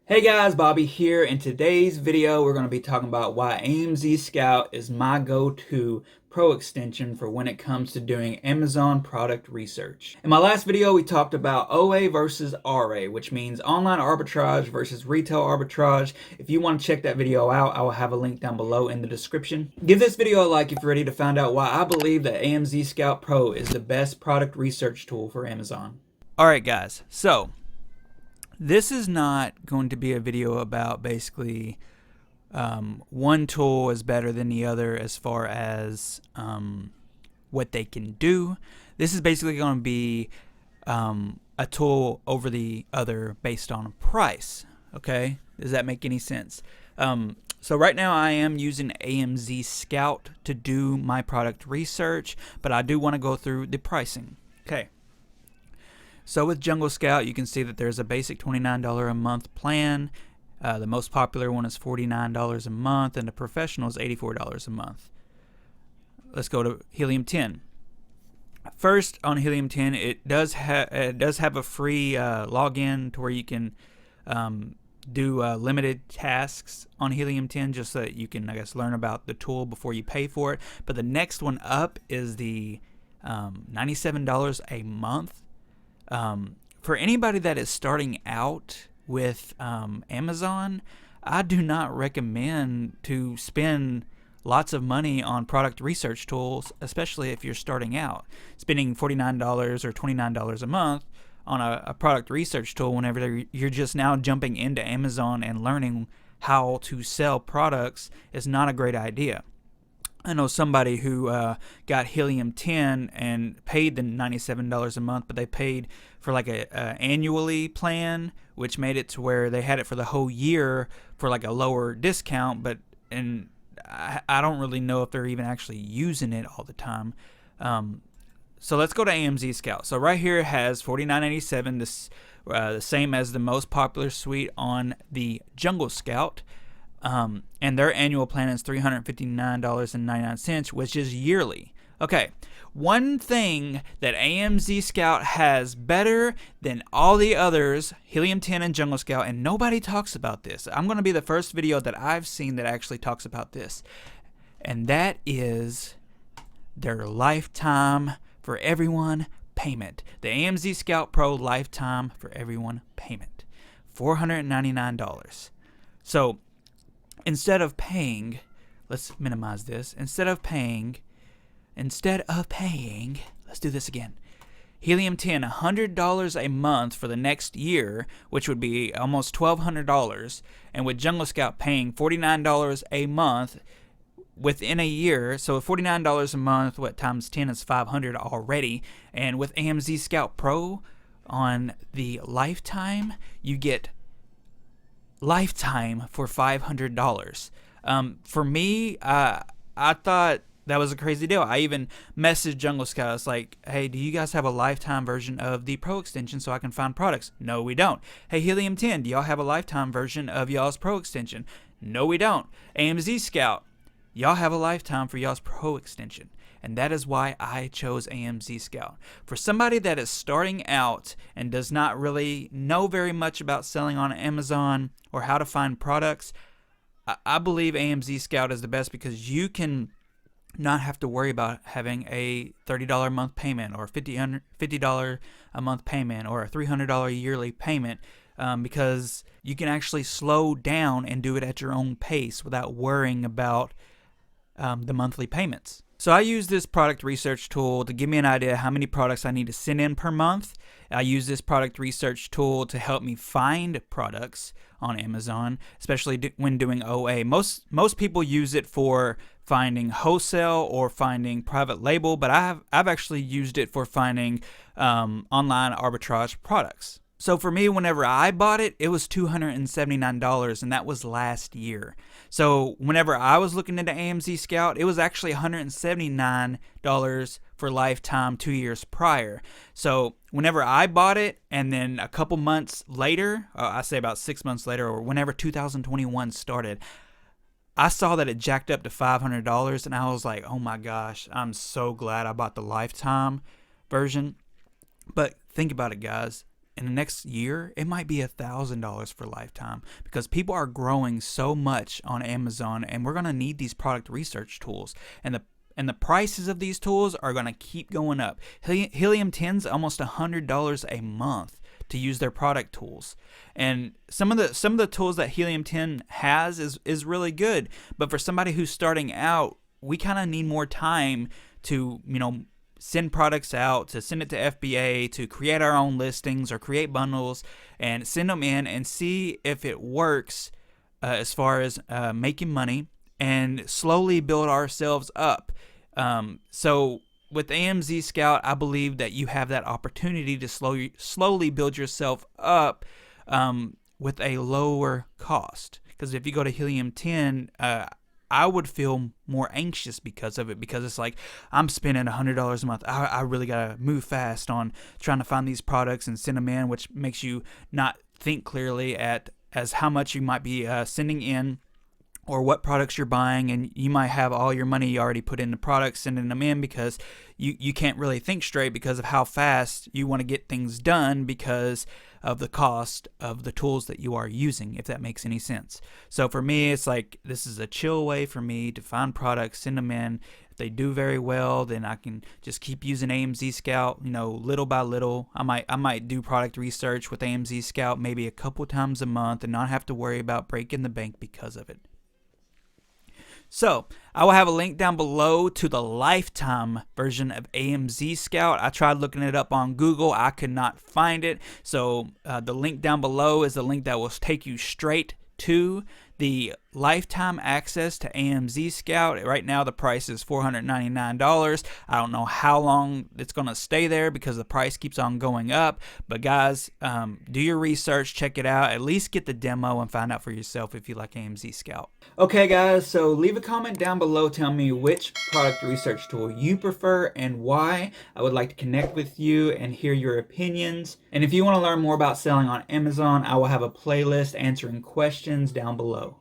Hey guys, Bobby here. In today's video, we're going to be talking about why AMZ Scout is my go-to pro extension for when it comes to doing Amazon product research. In my last video, we talked about OA versus RA, which means online arbitrage versus retail arbitrage. If you want to check that video out, I will have a link down below in the description. Give this video a like if you're ready to find out why I believe that AMZ Scout Pro is the best product research tool for Amazon. Alright guys, so this is not going to be a video about basically one tool is better than the other as far as what they can do. This is basically going to be a tool over the other based on price. Okay, does that make any sense? So right now I am using AMZ Scout to do my product research, but I do want to go through the pricing. Okay. So with Jungle Scout, you can see that there's a basic $29 a month plan. The most popular one is $49 a month, and the professional is $84 a month. Let's go to Helium 10. First, on Helium 10, it does have a free login to where you can do limited tasks on Helium 10, just so that you can, I guess, learn about the tool before you pay for it. But the next one up is the $97 a month. For anybody that is starting out with Amazon, I do not recommend to spend lots of money on product research tools, especially if you're starting out. Spending $49 or $29 a month on a product research tool whenever you're just now jumping into Amazon and learning how to sell products is not a great idea. I know somebody who got Helium 10 and paid the $97 a month, but they paid for like a annually plan, which made it to where they had it for the whole year for like a lower discount. And I don't really know if they're even actually using it all the time. So let's go to AMZ Scout. So right here it has $49.87, this the same as the most popular suite on the Jungle Scout. And their annual plan is $359.99, which is yearly. Okay, one thing that AMZ Scout has better than all the others, Helium 10 and Jungle Scout, and nobody talks about this. I'm going to be the first video that I've seen that actually talks about this, and that is their lifetime for everyone payment. The AMZ Scout Pro lifetime for everyone payment, $499. So instead of paying, let's minimize this. Instead of paying, let's do this again. Helium 10, $100 a month for the next year, which would be almost $1,200. And with Jungle Scout paying $49 a month within a year, so $49 a month, what times 10 is $500 already. And with AMZ Scout Pro on the lifetime, you get lifetime for $500. For me, I thought that was a crazy deal. I even messaged Jungle Scout. I was like, hey, do you guys have a lifetime version of the Pro extension so I can find products? No, we don't. Hey, Helium 10, do y'all have a lifetime version of y'all's Pro extension? No, we don't. AMZ Scout, y'all have a lifetime for y'all's Pro extension. And that is why I chose AMZ Scout. For somebody that is starting out and does not really know very much about selling on Amazon or how to find products, I believe AMZ Scout is the best because you can not have to worry about having a $30 a month payment or $50 a month payment or a $300 yearly payment, because you can actually slow down and do it at your own pace without worrying about the monthly payments. So I use this product research tool to give me an idea how many products I need to send in per month. I use this product research tool to help me find products on Amazon, especially when doing OA. Most people use it for finding wholesale or finding private label, but I've actually used it for finding online arbitrage products. So for me, whenever I bought it, it was $279, and that was last year. So whenever I was looking into AMZ Scout, it was actually $179 for lifetime 2 years prior. So whenever I bought it, and then a couple months later, I say about 6 months later, or whenever 2021 started, I saw that it jacked up to $500, and I was like, oh my gosh, I'm so glad I bought the lifetime version. But think about it, guys. in the next year, it might be $1,000 for Lifetime, because people are growing so much on Amazon, and we're going to need these product research tools. And the prices of these tools are going to keep going up. Helium 10's almost $100 a month to use their product tools. And some of the tools that Helium 10 has is really good, but for somebody who's starting out, we kind of need more time to, send products out, to send it to FBA, to create our own listings or create bundles and send them in and see if it works as far as making money, and slowly build ourselves up. So with AMZ Scout, I believe that you have that opportunity to slowly build yourself up with a lower cost. Because if you go to Helium 10, I would feel more anxious because of it, because it's like, I'm spending $100 a month. I really got to move fast on trying to find these products and send them in, which makes you not think clearly as how much you might be sending in, or what products you're buying, and you might have all your money already put into products, sending them in, because you can't really think straight because of how fast you want to get things done because of the cost of the tools that you are using, if that makes any sense. So for me, it's like, this is a chill way for me to find products, send them in. If they do very well, then I can just keep using AMZ Scout, little by little. I might do product research with AMZ Scout maybe a couple times a month and not have to worry about breaking the bank because of it. So I will have a link down below to the Lifetime version of AMZ Scout. I tried looking it up on Google. I could not find it. So the link down below is the link that will take you straight to the lifetime access to AMZ Scout. Right now the price is $499. I don't know how long it's going to stay there because the price keeps on going up. But guys, do your research, check it out, at least get the demo and find out for yourself if you like AMZ Scout. Okay guys, so leave a comment down below telling me which product research tool you prefer and why. I would like to connect with you and hear your opinions. And if you want to learn more about selling on Amazon, I will have a playlist answering questions down below.